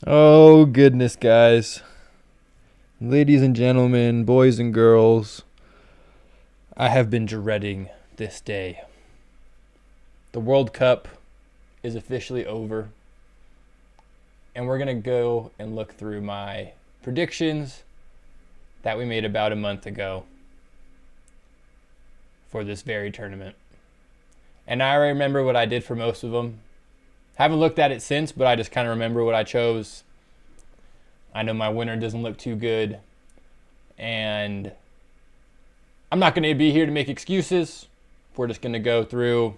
Oh, goodness, guys. Ladies and gentlemen, boys and girls, I have been dreading this day. The World Cup is officially over, and we're going to go and look through my predictions that we made about a month ago for this very tournament. And I remember what I did for most of them. Haven't looked at it since, but I just kind of remember what I chose. I know my winner doesn't look too good, and I'm not going to be here to make excuses. We're just going to go through,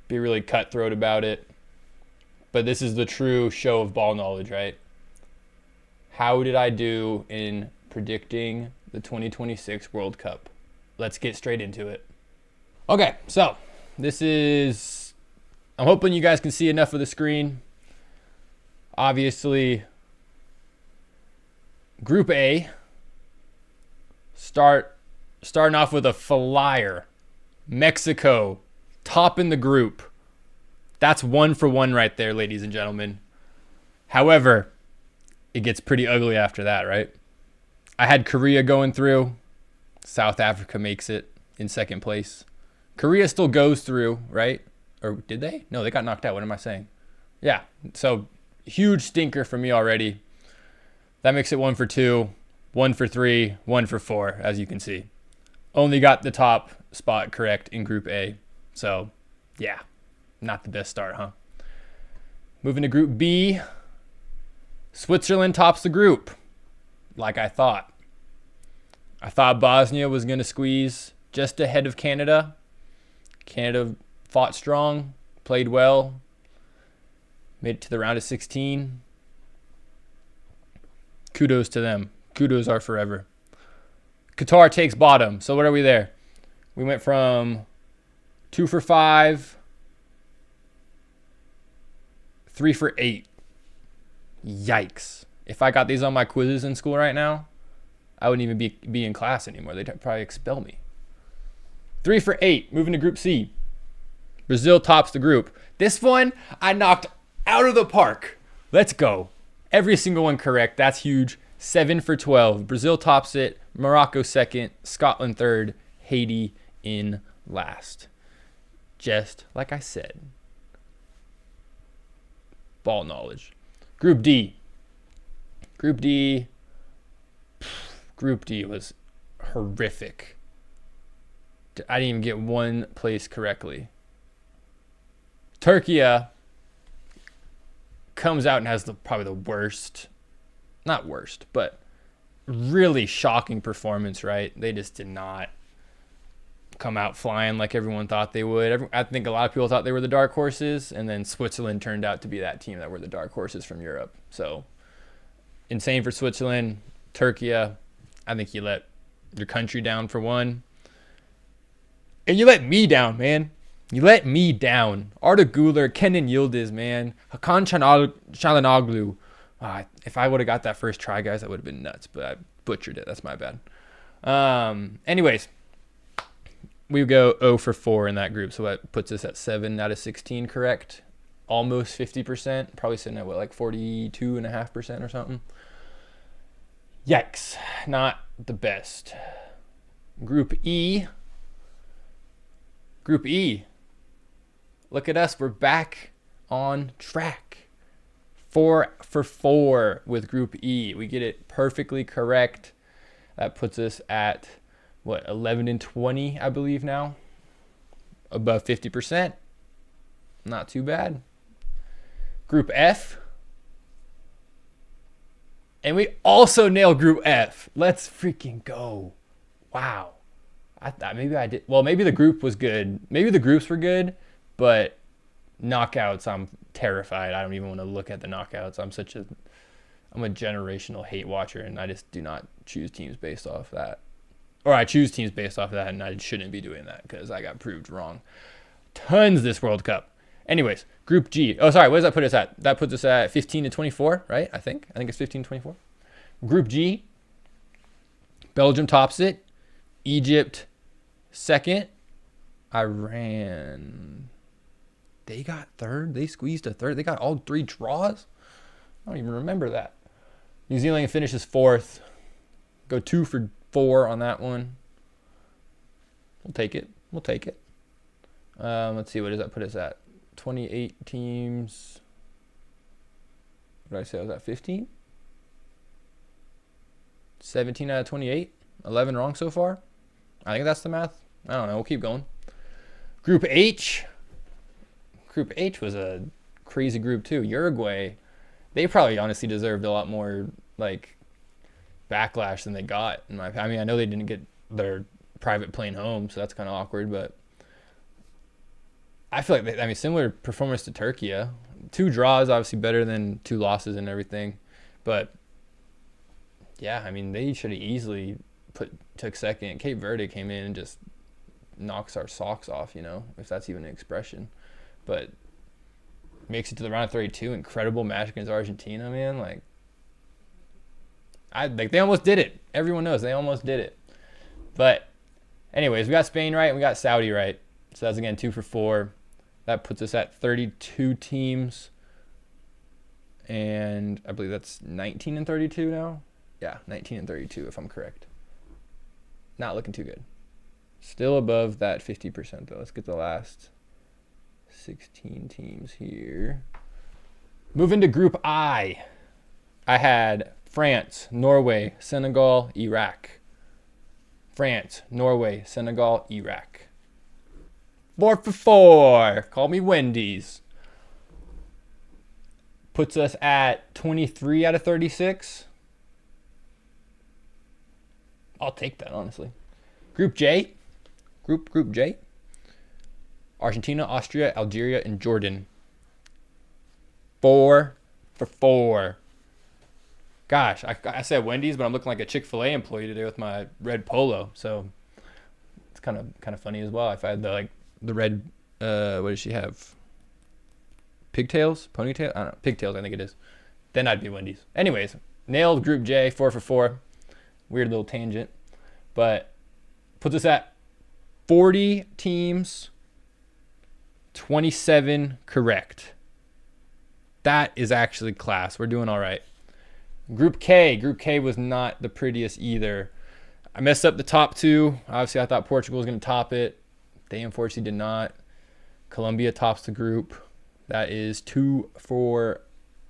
be really cutthroat about it. But this is the true show of ball knowledge, right? How did I do in predicting the 2026 World Cup? Let's get straight into it. Okay, so this is, I'm hoping you guys can see enough of the screen. Obviously, Group A, starting off with a flyer. Mexico, top in the group. That's 1-for-1 right there, ladies and gentlemen. However, it gets pretty ugly after that, right? I had Korea going through. South Africa makes it in second place. Korea still goes through, right? Or did they? No, they got knocked out. What am I saying? Yeah, so huge stinker for me already. That makes it 1-for-2, 1-for-3, 1-for-4, as you can see. Only got the top spot correct in Group A. So, yeah, not the best start, huh? Moving to Group B, Switzerland tops the group, like I thought. I thought Bosnia was going to squeeze just ahead of Canada. Canada fought strong, played well, made it to the round of 16. Kudos to them. Kudos are forever. Qatar takes bottom. So what are we there? We went from 2-for-5, 3-for-8. Yikes. If I got these on my quizzes in school right now, I wouldn't even be in class anymore. They'd probably expel me. 3-for-8. Moving to Group C. Brazil tops the group. This one, I knocked out of the park. Let's go. Every single one correct. That's huge. 7-for-12. Brazil tops it. Morocco second. Scotland third. Haiti in last. Just like I said. Ball knowledge. Group D. Group D was horrific. I didn't even get one place correctly. Turkey comes out and has probably the worst, not worst, but really shocking performance, right? They just did not come out flying like everyone thought they would. I think a lot of people thought they were the dark horses, and then Switzerland turned out to be that team that were the dark horses from Europe. So insane for Switzerland. Turkey, I think you let your country down for one. And you let me down, man. You let me down. Arda Güler, Kenan Yildiz, man. Hakan Çalhanoğlu. If I would have got that first try, guys, that would have been nuts. But I butchered it. That's my bad. Anyways, we go 0-for-4 in that group. So that puts us at 7 out of 16 correct. Almost 50%. Probably sitting at, like 42.5% or something. Yikes. Not the best. Group E. Group E. Look at us. We're back on track. 4-for-4 with Group E. We get it perfectly correct. That puts us at, 11-20, I believe now. Above 50%. Not too bad. Group F. And we also nailed Group F. Let's freaking go. Wow. I thought maybe I did. Well, maybe the group was good. Maybe the groups were good, but knockouts, I'm terrified. I don't even want to look at the knockouts. I'm a generational hate watcher, and I just do not choose teams based off that. Or I choose teams based off that, and I shouldn't be doing that because I got proved wrong. Tons this World Cup. Anyways, Group G. Oh, sorry. What does that put us at? That puts us at 15-24, right? I think it's 15-24. Group G. Belgium tops it. Egypt second. Iran. They got third. They squeezed a third. They got all three draws. I don't even remember that. New Zealand finishes 4th. Go 2 for 4 on that one. We'll take it. We'll take it. Let's see. What does that put us at? 28 teams. What did I say? I was at 15? 17 out of 28? 11 wrong so far? I think that's the math. I don't know. We'll keep going. Group H. Group H was a crazy group too. Uruguay, they probably honestly deserved a lot more like backlash than they got. I mean, I know they didn't get their private plane home, so that's kind of awkward. But I feel like similar performance to Turkey. 2 draws, obviously better than 2 losses and everything. But yeah, I mean, they should have easily took second. Cape Verde came in and just knocks our socks off, if that's even an expression. But makes it to the round of 32. Incredible match against Argentina, man. They almost did it. Everyone knows they almost did it. But anyways, we got Spain right and we got Saudi right. So that's again 2 for 4. That puts us at 32 teams. And I believe that's 19 and 32 now. Yeah, 19 and 32 if I'm correct. Not looking too good. Still above that 50% though. Let's get the last 16 teams here. Moving to Group I. I had France, Norway, Senegal, Iraq. France, Norway, Senegal, Iraq. 4 for 4. Call me Wendy's. Puts us at 23 out of 36. I'll take that, honestly. Group J. Group J. Argentina, Austria, Algeria, and Jordan. 4 for 4. Gosh, I said Wendy's, but I'm looking like a Chick-fil-A employee today with my red polo. So it's kind of funny as well. If I had the red, what does she have? Pigtails? Ponytail? I don't know. Pigtails, I think it is. Then I'd be Wendy's. Anyways, nailed Group J, 4 for 4. Weird little tangent. But puts us at 40 teams, 27 correct. That is actually class. We're doing all right. Group K. Group K was not the prettiest either. I messed up the top 2. Obviously, I thought Portugal was going to top it. They unfortunately did not. Colombia tops the group. That is 2 for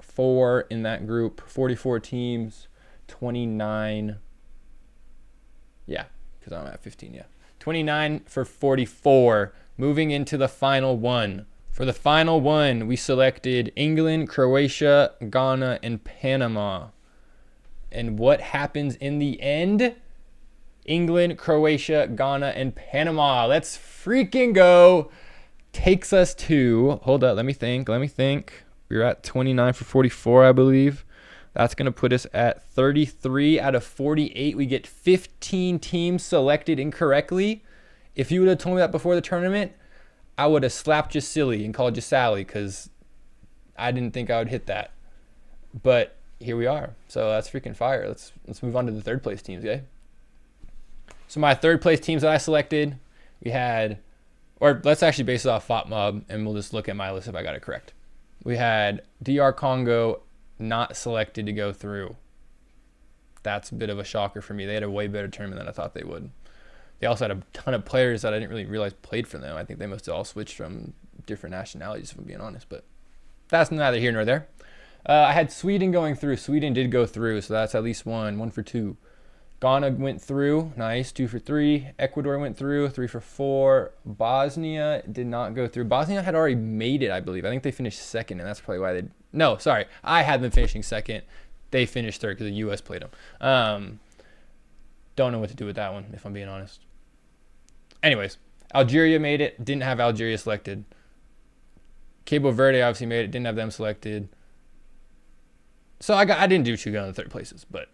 4 in that group. 44 teams, 29. Yeah, because I'm at 15, yeah. 29 for 44. Moving into the final one. For the final one, we selected England, Croatia, Ghana, and Panama. And what happens in the end? England, Croatia, Ghana, and Panama. Let's freaking go. Takes us to, hold up, let me think. We're at 29 for 44, I believe. That's going to put us at 33 out of 48. We get 15 teams selected incorrectly. If you would have told me that before the tournament, I would have slapped you silly and called you Sally because I didn't think I would hit that. But here we are. So that's freaking fire. Let's move on to the third place teams, okay? So my third place teams that I selected, we had, or let's actually base it off FOTMob and we'll just look at my list if I got it correct. We had DR Congo not selected to go through. That's a bit of a shocker for me. They had a way better tournament than I thought they would. They also had a ton of players that I didn't really realize played for them. I think they must have all switched from different nationalities, if I'm being honest. But that's neither here nor there. I had Sweden going through. Sweden did go through, so that's at least 1 for 2. Ghana went through. Nice. 2 for 3. Ecuador went through. 3 for 4. Bosnia did not go through. Bosnia had already made it, I believe. I think they finished second, and that's probably why they... No, sorry. I had them finishing second. They finished third because the U.S. played them. Don't know what to do with that one, if I'm being honest. Anyways, Algeria made it. Didn't have Algeria selected. Cabo Verde obviously made it. Didn't have them selected. So I didn't do too good on the third places, but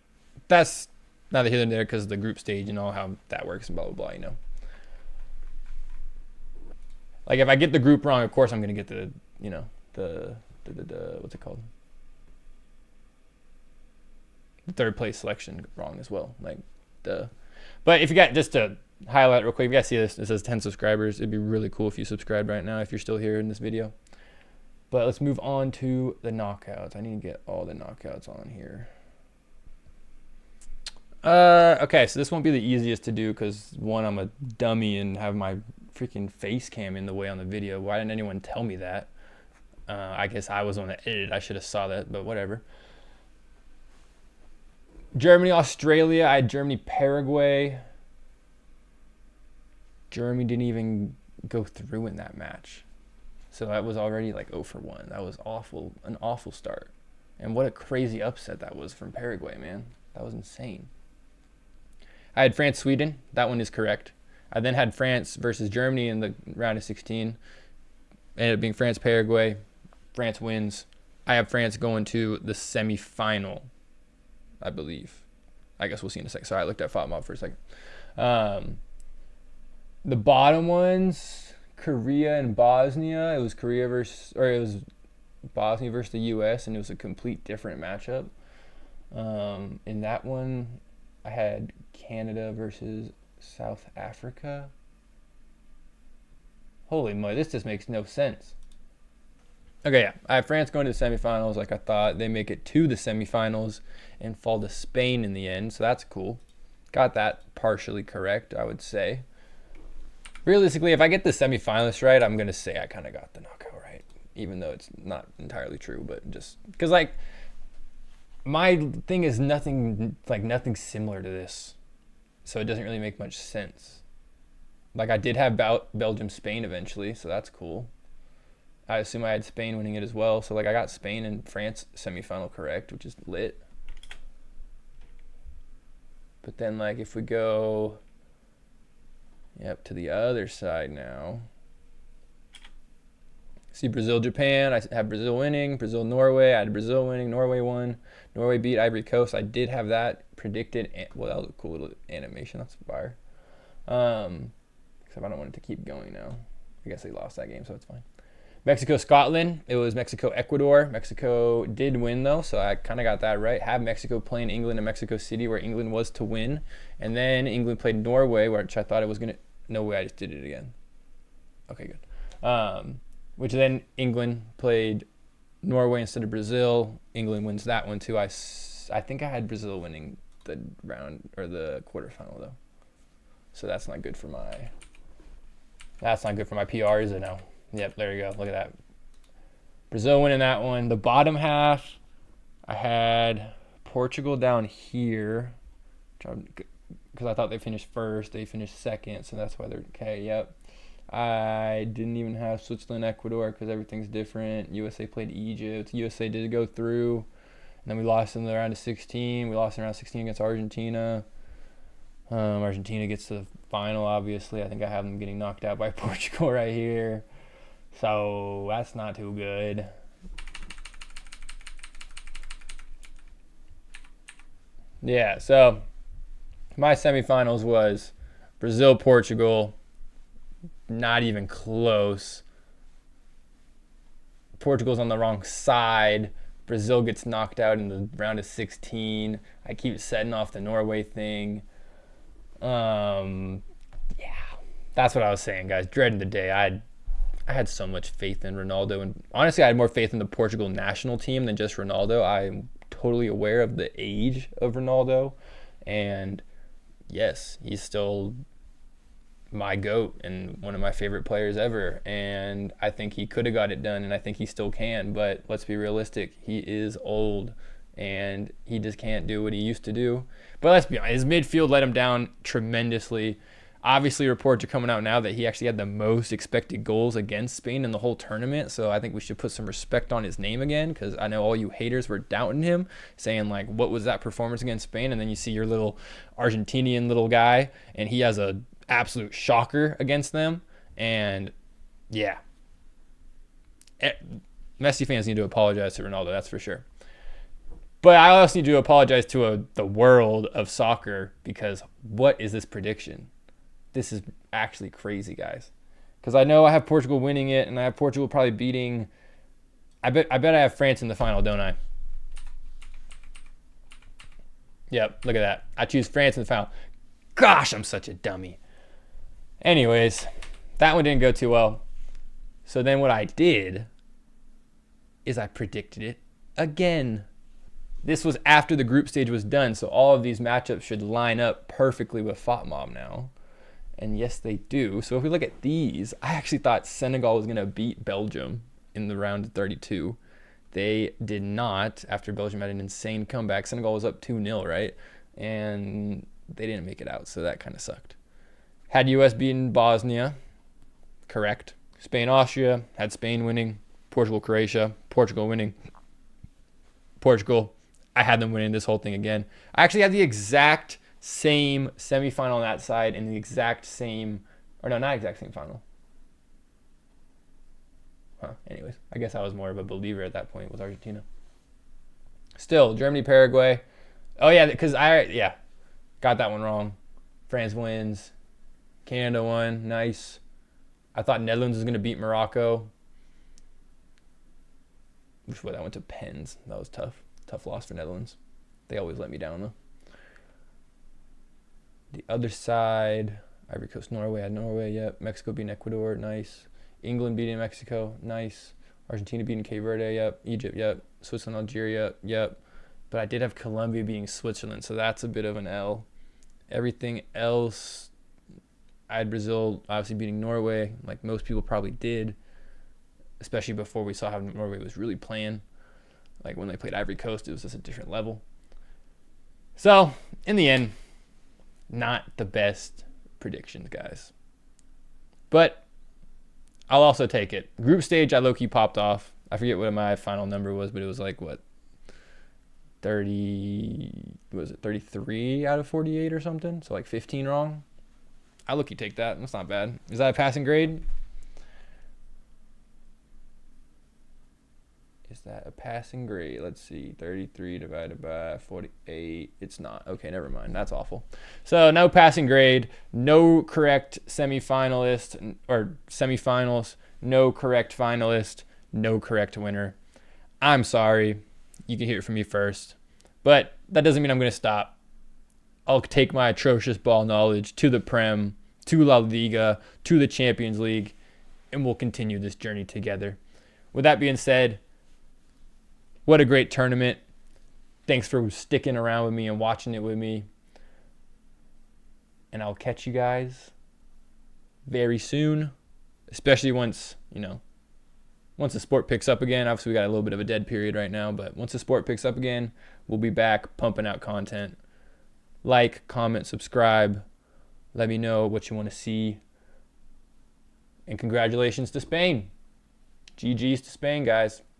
that's neither here nor there because of the group stage and all how that works and blah, blah, blah, you know. Like if I get the group wrong, of course I'm going to get the, you know, the what's it called? The third place selection wrong as well. Like but if you got, just to highlight real quick, if you guys see this, it says 10 subscribers. It'd be really cool if you subscribed right now if you're still here in this video. But let's move on to the knockouts. I need to get all the knockouts on here. Okay, so this won't be the easiest to do because, one, I'm a dummy and have my freaking face cam in the way on the video. Why didn't anyone tell me that? I guess I was on the edit. I should have saw that, but whatever. Germany, Australia. I had Germany, Paraguay. Germany didn't even go through in that match. So that was already like 0 for 1. That was awful, an awful start. And what a crazy upset that was from Paraguay, man. That was insane. I had France, Sweden. That one is correct. I then had France versus Germany in the round of 16. Ended up being France, Paraguay. France wins. I have France going to the semifinal, I believe. I guess we'll see in a second. Sorry, I looked at FOTMob for a second. The bottom ones, Korea and Bosnia. It was Bosnia versus the U.S. and it was a complete different matchup. In that one, I had Canada versus South Africa. Holy moly, this just makes no sense. Okay, yeah, I have France going to the semifinals like I thought. They make it to the semifinals and fall to Spain in the end, so that's cool. Got that partially correct, I would say. Realistically, if I get the semifinalists right, I'm going to say I kind of got the knockout right, even though it's not entirely true, but just because, like, my thing is nothing similar to this, so it doesn't really make much sense. Like, I did have Belgium, Spain eventually, so that's cool. I assume I had Spain winning it as well. So, like, I got Spain and France semifinal correct, which is lit. But then, like, if we go, to the other side now. See Brazil, Japan. I have Brazil winning. Brazil, Norway. I had Brazil winning. Norway won. Norway beat Ivory Coast. I did have that predicted. Well, that was a cool little animation. That's fire. Except I don't want it to keep going now. I guess they lost that game, so it's fine. Mexico, Scotland. It was Mexico, Ecuador. Mexico did win, though, so I kind of got that right. Have Mexico playing England in Mexico City, where England was to win. And then England played Norway, which I thought it was going to... No way, I just did it again. Okay, good. Which then England played Norway instead of Brazil. England wins that one, too. I think I had Brazil winning the round, or the quarterfinal, though. So that's not good for my... That's not good for my PR, is it now? Yep, there you go. Look at that. Brazil winning that one. The bottom half, I had Portugal down here, because I thought they finished first. They finished second, so that's why they're okay. Yep. I didn't even have Switzerland, Ecuador, because everything's different. USA played Egypt. USA did go through, and then we lost in the round of 16. We lost in round 16 against Argentina. Argentina gets to the final, obviously. I think I have them getting knocked out by Portugal right here. So that's not too good. Yeah, so my semifinals was Brazil, Portugal. Not even close. Portugal's on the wrong side. Brazil gets knocked out in the round of 16. I keep setting off the Norway thing. Yeah, that's what I was saying, guys. Dreading the day. I had so much faith in Ronaldo, and honestly, I had more faith in the Portugal national team than just Ronaldo. I'm totally aware of the age of Ronaldo, and yes, he's still my GOAT and one of my favorite players ever, and I think he could have got it done, and I think he still can, but let's be realistic. He is old, and he just can't do what he used to do. But let's be honest, his midfield let him down tremendously. Obviously, reports are coming out now that he actually had the most expected goals against Spain in the whole tournament. So I think we should put some respect on his name again, because I know all you haters were doubting him, saying, like, what was that performance against Spain? And then you see your little Argentinian little guy, and he has a absolute shocker against them. And, yeah. Messi fans need to apologize to Ronaldo, that's for sure. But I also need to apologize to the world of soccer, because what is this prediction? This is actually crazy, guys. Because I know I have Portugal winning it, and I have Portugal probably beating... I bet I have France in the final, don't I? Yep, look at that. I choose France in the final. Gosh, I'm such a dummy. Anyways, that one didn't go too well. So then what I did is I predicted it again. This was after the group stage was done, so all of these matchups should line up perfectly with FOTMOB now. And yes, they do. So if we look at these, I actually thought Senegal was going to beat Belgium in the round of 32. They did not after Belgium had an insane comeback. Senegal was up 2-0, right? And they didn't make it out, so that kind of sucked. Had US beaten Bosnia, correct. Spain, Austria, had Spain winning. Portugal, Croatia, Portugal winning. Portugal, I had them winning this whole thing again. I actually had the exact same semifinal on that side and the exact same, or no, not exact same final. Anyways, I guess I was more of a believer at that point with Argentina. Still, Germany, Paraguay. Oh, yeah, because got that one wrong. France wins. Canada won. Nice. I thought Netherlands was going to beat Morocco. Which way that went to pens. That was tough. Tough loss for Netherlands. They always let me down, though. The other side, Ivory Coast, Norway. I had Norway, yep. Mexico beating Ecuador. Nice. England beating Mexico. Nice. Argentina beating Cape Verde. Yep. Egypt. Yep. Switzerland, Algeria. Yep. But I did have Colombia beating Switzerland, so that's a bit of an L. Everything else, I had Brazil obviously beating Norway, like most people probably did, especially before we saw how Norway was really playing. Like when they played Ivory Coast, it was just a different level. So, in the end, not the best predictions, guys. But I'll also take it. Group stage, I low-key popped off. I forget what my final number was, but it was like, what, 33 out of 48 or something? So like 15 wrong. I look, you take that. That's not bad. Is that a passing grade? Is that a passing grade? Let's see. 33 divided by 48. It's not. Okay, never mind. That's awful. So no passing grade. No correct semifinalist or semifinals. No correct finalist. No correct winner. I'm sorry. You can hear it from me first. But that doesn't mean I'm going to stop. I'll take my atrocious ball knowledge to the Prem, to La Liga, to the Champions League, and we'll continue this journey together. With that being said, what a great tournament. Thanks for sticking around with me and watching it with me. And I'll catch you guys very soon, especially once the sport picks up again. Obviously, we got a little bit of a dead period right now, but once the sport picks up again, we'll be back pumping out content. Like, comment, subscribe. Let me know what you want to see. And congratulations to Spain. GG's to Spain, guys.